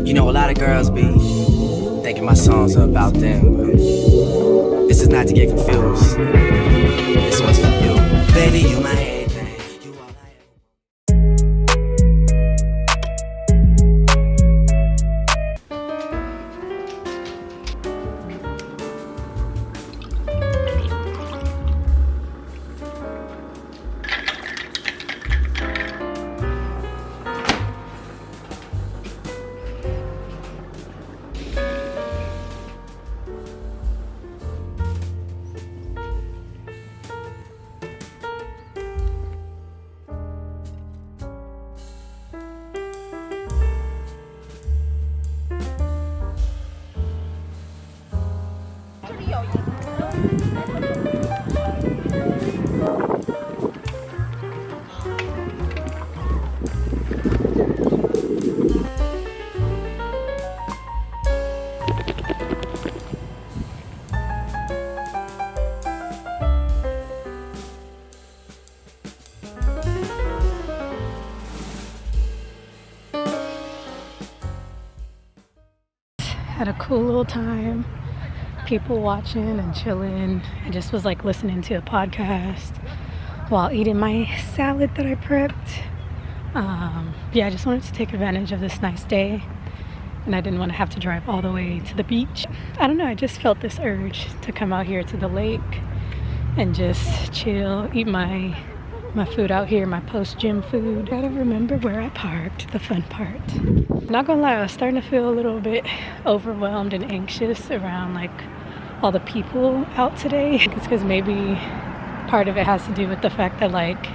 You know, a lot of girls be thinking my songs are about them, but this is not to get confused. This one's for you. Baby, you my everything. You all I had a cool little time, people watching and chilling. I just was like listening to a podcast while eating my salad that I prepped. Yeah, I just wanted to take advantage of this nice day, and I didn't want to have to drive all the way to the beach. I don't know, I just felt this urge to come out here to the lake and just chill, eat my food out here, my post-gym food. Gotta remember where I parked, the fun part. Not gonna lie, I was starting to feel a little bit overwhelmed and anxious around like all the people out today. It's because maybe part of it has to do with the fact that like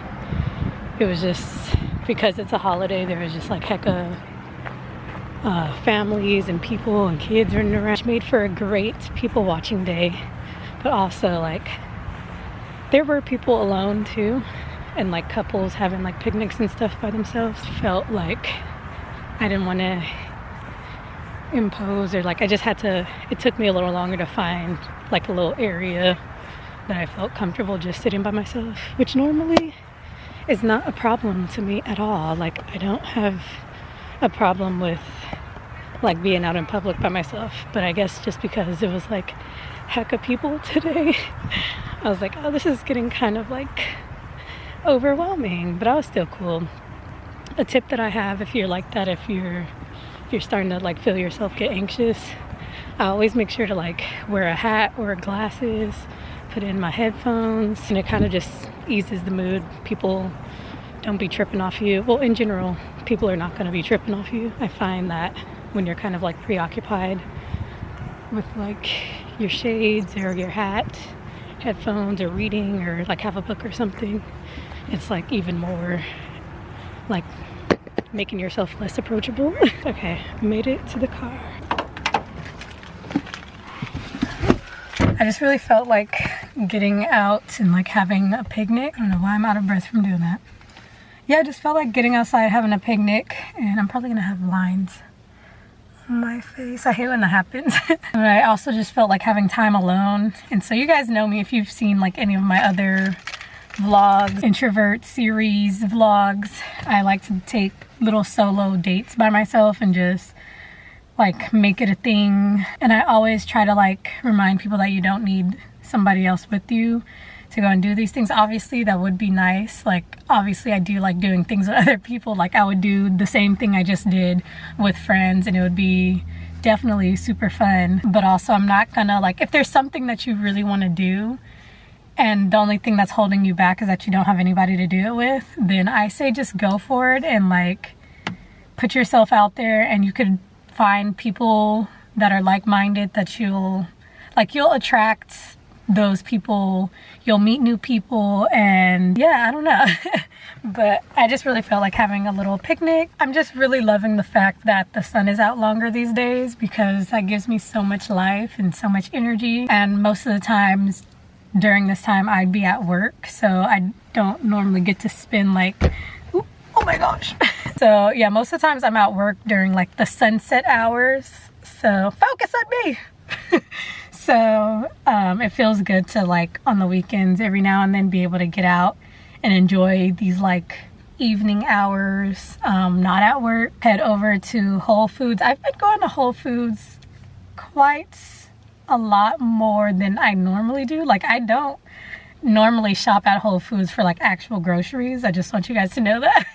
it was just because it's a holiday, there was just like hecka families and people and kids running around. It made for a great people watching day, but also like there were people alone too, and like couples having like picnics and stuff by themselves. Felt like I didn't want to impose, or like I just had to, it took me a little longer to find like a little area that I felt comfortable just sitting by myself, which normally is not a problem to me at all. Like I don't have a problem with like being out in public by myself, but I guess just because it was like hecka people today, I was like, oh, this is getting kind of like overwhelming, but I was still cool. A tip that I have, if you're like that, if you're starting to like feel yourself get anxious, I always make sure to like wear a hat or glasses, put in my headphones, and it kind of just eases the mood. People don't be tripping off you. Well, in general, people are not going to be tripping off you. I find that when you're kind of like preoccupied with like your shades or your hat, headphones, or reading, or like have a book or something, it's like even more like making yourself less approachable. Okay, made it to the car. I just really felt like getting out and like having a picnic. I don't know why I'm out of breath from doing that. Yeah, I just felt like getting outside, having a picnic, and I'm probably gonna have lines on my face. I hate when that happens. And I also just felt like having time alone. And so you guys know me if you've seen like any of my other vlogs, Introvert series vlogs. I like to take little solo dates by myself and just like make it a thing. And I always try to like remind people that you don't need somebody else with you to go and do these things. Obviously that would be nice. Like obviously I do like doing things with other people. Like I would do the same thing I just did with friends, and it would be definitely super fun. But also I'm not gonna like, if there's something that you really want to do and the only thing that's holding you back is that you don't have anybody to do it with, then I say just go for it and like put yourself out there, and you could find people that are like-minded that you'll attract those people, you'll meet new people, and yeah, I don't know. But I just really felt like having a little picnic. I'm just really loving the fact that the sun is out longer these days, because that gives me so much life and so much energy. And most of the times during this time I'd be at work, so I don't normally get to spend like, oh my gosh. So yeah, most of the times I'm at work during like the sunset hours, so focus on me. So it feels good to like on the weekends every now and then be able to get out and enjoy these like evening hours, not at work, head over to Whole Foods. I've been going to Whole Foods quite a lot more than I normally do. Like, I don't normally shop at Whole Foods for like actual groceries. I just want you guys to know that.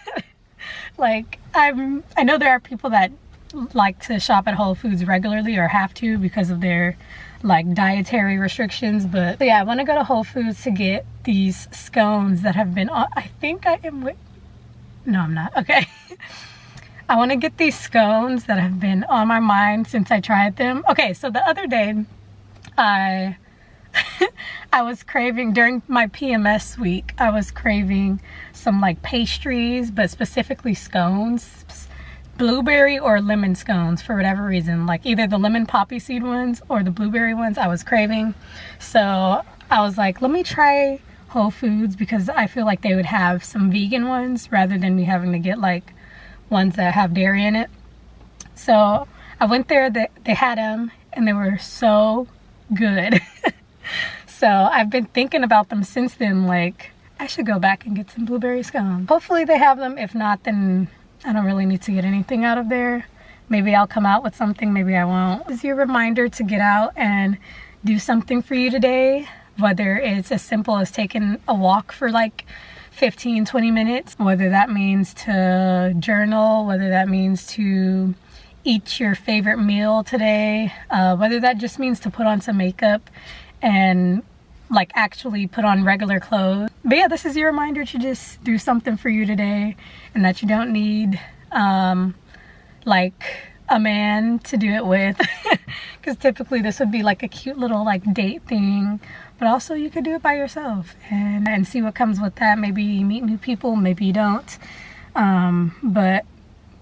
Like, I know there are people that like to shop at Whole Foods regularly or have to because of their like dietary restrictions, but yeah, I want to go to Whole Foods to get these scones that have been on, I think I am with, no I'm not, okay. I want to get these scones that have been on my mind since I tried them. Okay, so the other day I was craving, during my PMS week, I was craving some like pastries, but specifically scones, blueberry or lemon scones for whatever reason, like either the lemon poppy seed ones or the blueberry ones I was craving. So I was like, let me try Whole Foods because I feel like they would have some vegan ones rather than me having to get like ones that have dairy in it. So I went there, they had them and they were so good. So I've been thinking about them since then, like I should go back and get some blueberry scones. Hopefully they have them. If not, then I don't really need to get anything out of there. Maybe I'll come out with something, maybe I won't. This is your reminder to get out and do something for you today, whether it's as simple as taking a walk for like 15-20 minutes, whether that means to journal, whether that means to eat your favorite meal today, whether that just means to put on some makeup and like actually put on regular clothes. But yeah, this is your reminder to just do something for you today, and that you don't need like a man to do it with, because typically this would be like a cute little like date thing, but also you could do it by yourself and see what comes with that. Maybe you meet new people, maybe you don't, but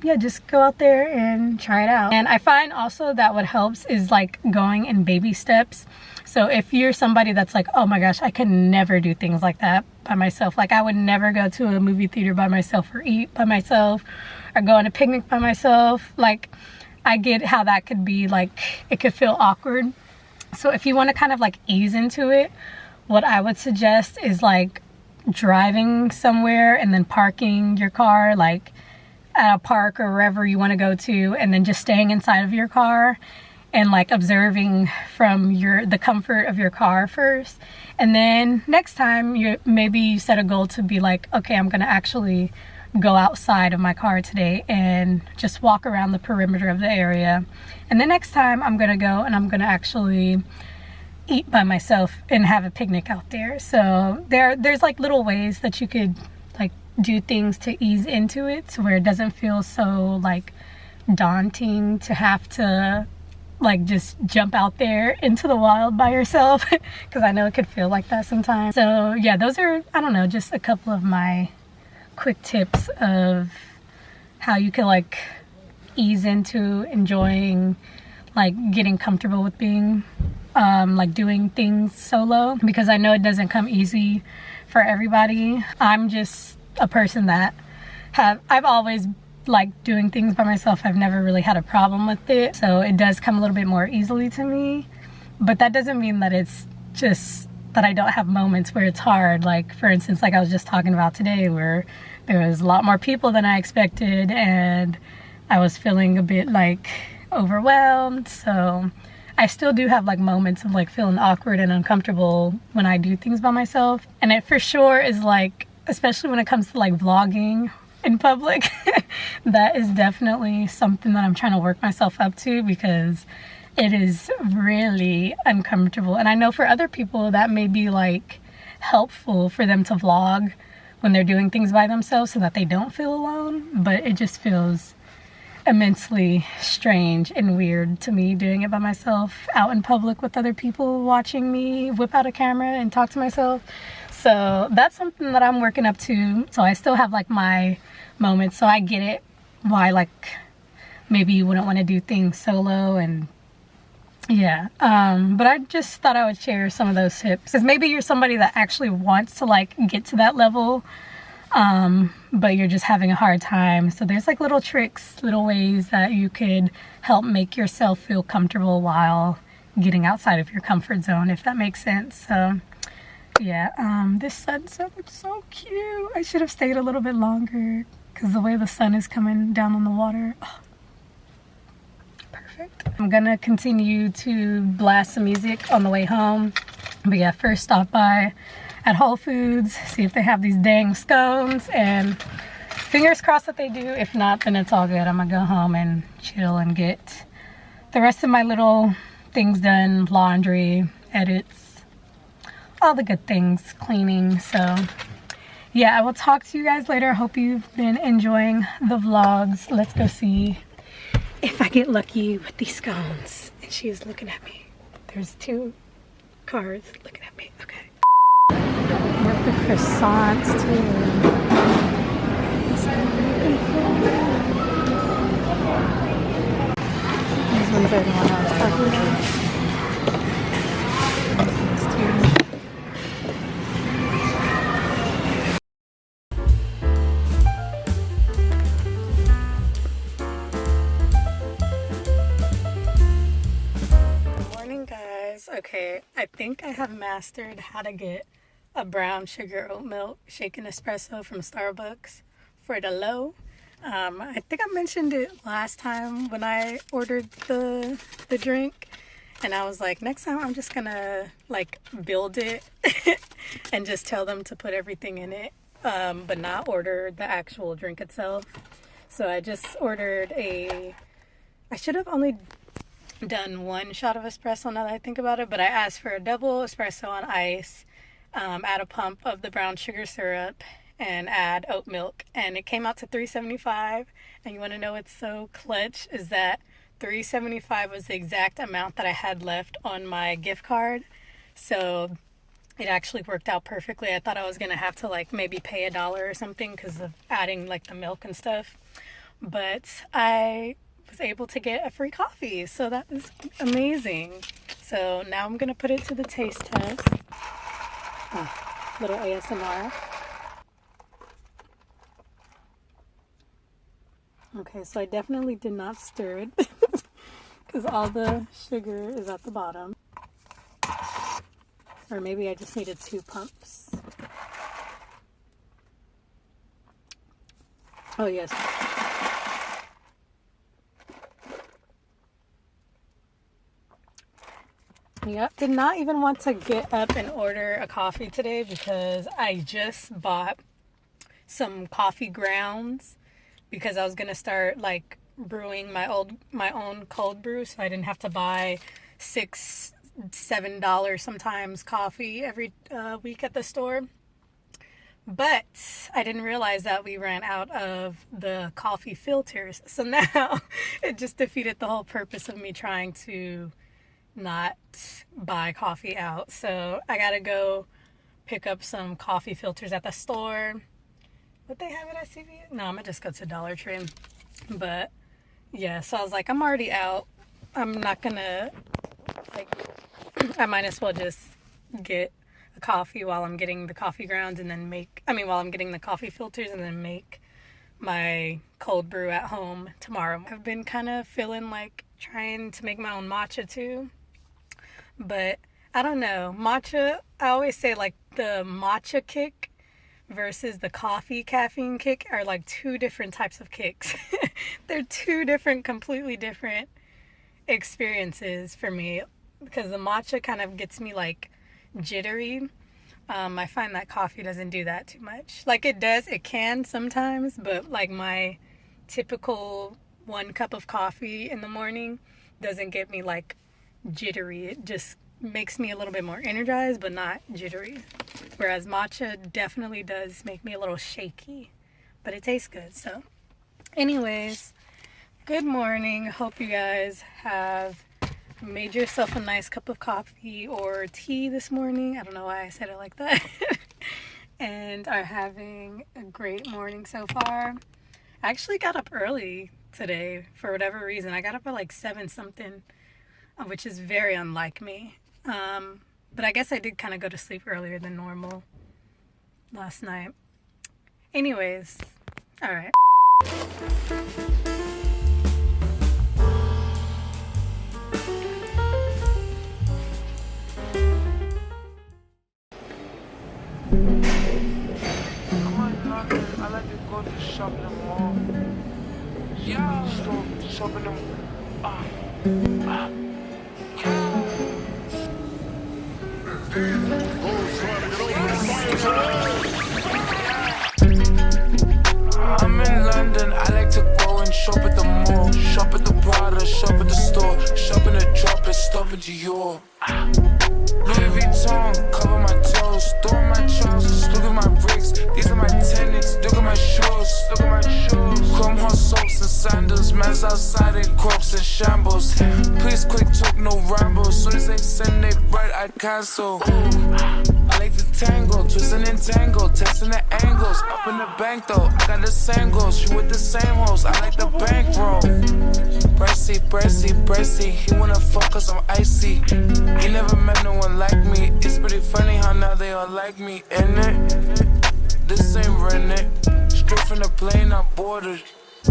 yeah, just go out there and try it out. And I find also that what helps is like going in baby steps. So if you're somebody that's like, oh my gosh, I can never do things like that by myself. Like I would never go to a movie theater by myself or eat by myself or go on a picnic by myself. Like I get how that could be like, it could feel awkward. So if you want to kind of like ease into it, what I would suggest is like driving somewhere and then parking your car like at a park or wherever you want to go to, and then just staying inside of your car and like observing from the comfort of your car first. And then next time maybe you set a goal to be like, okay, I'm gonna actually go outside of my car today and just walk around the perimeter of the area. And the next time I'm gonna go and I'm gonna actually eat by myself and have a picnic out there. So there's like little ways that you could like do things to ease into it, to where it doesn't feel so like daunting to have to like just jump out there into the wild by yourself, because I know it could feel like that sometimes. So yeah, those are, I don't know, just a couple of my quick tips of how you can like ease into enjoying like getting comfortable with being like doing things solo, because I know it doesn't come easy for everybody. I'm just a person that I've always liked doing things by myself. I've never really had a problem with it, so it does come a little bit more easily to me. But that doesn't mean that it's just that I don't have moments where it's hard. Like for instance, like I was just talking about today, where there was a lot more people than I expected and I was feeling a bit like overwhelmed. So I still do have like moments of like feeling awkward and uncomfortable when I do things by myself. And it for sure is like, especially when it comes to like vlogging in public, that is definitely something that I'm trying to work myself up to, because it is really uncomfortable. And I know for other people that may be like helpful for them to vlog when they're doing things by themselves so that they don't feel alone, but it just feels immensely strange and weird to me doing it by myself out in public with other people watching me whip out a camera and talk to myself. So that's something that I'm working up to. So I still have like my moments, so I get it why like maybe you wouldn't want to do things solo, and yeah, but I just thought I would share some of those tips, because maybe you're somebody that actually wants to like get to that level, but you're just having a hard time. So there's like little tricks, little ways that you could help make yourself feel comfortable while getting outside of your comfort zone, if that makes sense. So yeah, this sunset looks so cute. I should have stayed a little bit longer because the way the sun is coming down on the water. Oh, perfect. I'm gonna continue to blast some music on the way home. But yeah, first stop by at Whole Foods, see if they have these dang scones, and fingers crossed that they do. If not, then it's all good. I'm gonna go home and chill and get the rest of my little things done, laundry, edits, all the good things, cleaning. So yeah, I will talk to you guys later. Hope you've been enjoying the vlogs. Let's go see if I get lucky with these scones. And she is looking at me. There's 2 cars looking at me. Okay. With the croissants too. These ones are the one I was talking about. Okay, I think I have mastered how to get a brown sugar oat milk shaken espresso from Starbucks for the low. I think I mentioned it last time when I ordered the drink, and I was like, next time I'm just gonna like build it and just tell them to put everything in it, but not order the actual drink itself. So I just ordered I should have only done 1 shot of espresso now that I think about it, but I asked for a double espresso on ice, add a pump of the brown sugar syrup, and add oat milk, and it came out to $3.75. And you want to know what's so clutch is that $3.75 was the exact amount that I had left on my gift card, so it actually worked out perfectly. I thought I was gonna have to like maybe pay $1 or something because of adding like the milk and stuff, but I was able to get a free coffee, so that was amazing. So now I'm gonna put it to the taste test. Little ASMR. Okay, so I definitely did not stir it because all the sugar is at the bottom, or maybe I just needed 2 pumps. Oh yes. Yep, did not even want to get up and order a coffee today because I just bought some coffee grounds because I was gonna start like brewing my own cold brew, so I didn't have to buy $6-7 sometimes coffee every week at the store. But I didn't realize that we ran out of the coffee filters, so now it just defeated the whole purpose of me trying to not buy coffee out. So I gotta go pick up some coffee filters at the store. Would they have it at CVS? No, I'm gonna just go to Dollar Tree. But yeah, so I was like, I'm already out. I'm not gonna like, I might as well just get a coffee while I'm getting the coffee grounds and then while I'm getting the coffee filters and then make my cold brew at home tomorrow. I've been kind of feeling like trying to make my own matcha too. But I don't know, matcha, I always say like the matcha kick versus the coffee caffeine kick are like 2 different types of kicks. They're 2 different, completely different experiences for me, because the matcha kind of gets me like jittery. I find that coffee doesn't do that too much. Like it can sometimes, but like my typical 1 cup of coffee in the morning doesn't get me like jittery. It just makes me a little bit more energized, but not jittery. Whereas matcha definitely does make me a little shaky, but it tastes good. So anyways, good morning. Hope you guys have made yourself a nice cup of coffee or tea this morning. I don't know why I said it like that. And are having a great morning so far. I actually got up early today for whatever reason. I got up at like 7 something, which is very unlike me. But I guess I did kind of go to sleep earlier than normal last night. Anyways, all right. shop in the mall. Yeah, shop in the I'm in London, I like to go and shop at the mall. Shop at the Prada, shop at the store. Shop in the drop and stop at Dior. Louis Vuitton, cover my toes. Throwing my trousers, look at my bricks. These are my tenants, look at my shoes. Look at my shoes. Chrome hot socks and sandals. Man's outside in crocs and shambles. Please quick talk, no ramble. Soon as they send they bread, I cancel. I like the tango, twisting and tangle, testing the angles. Up in the bank though, I got the same goals. She with the same hoes, I like the bankroll. Bracy, bracy, bracy. He wanna fuck cause I'm icy. He never met no one like me. It's pretty funny how now they all like me, innit? This ain't rented. Straight from the plane, I boarded.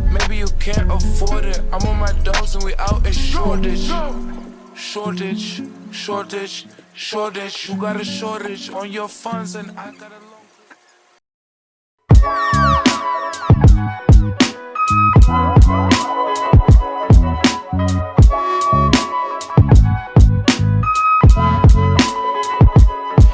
Maybe you can't afford it. I'm on my dogs and we out in Shoreditch. Shoreditch, Shoreditch, Shoreditch. You got a shortage on your funds and I got a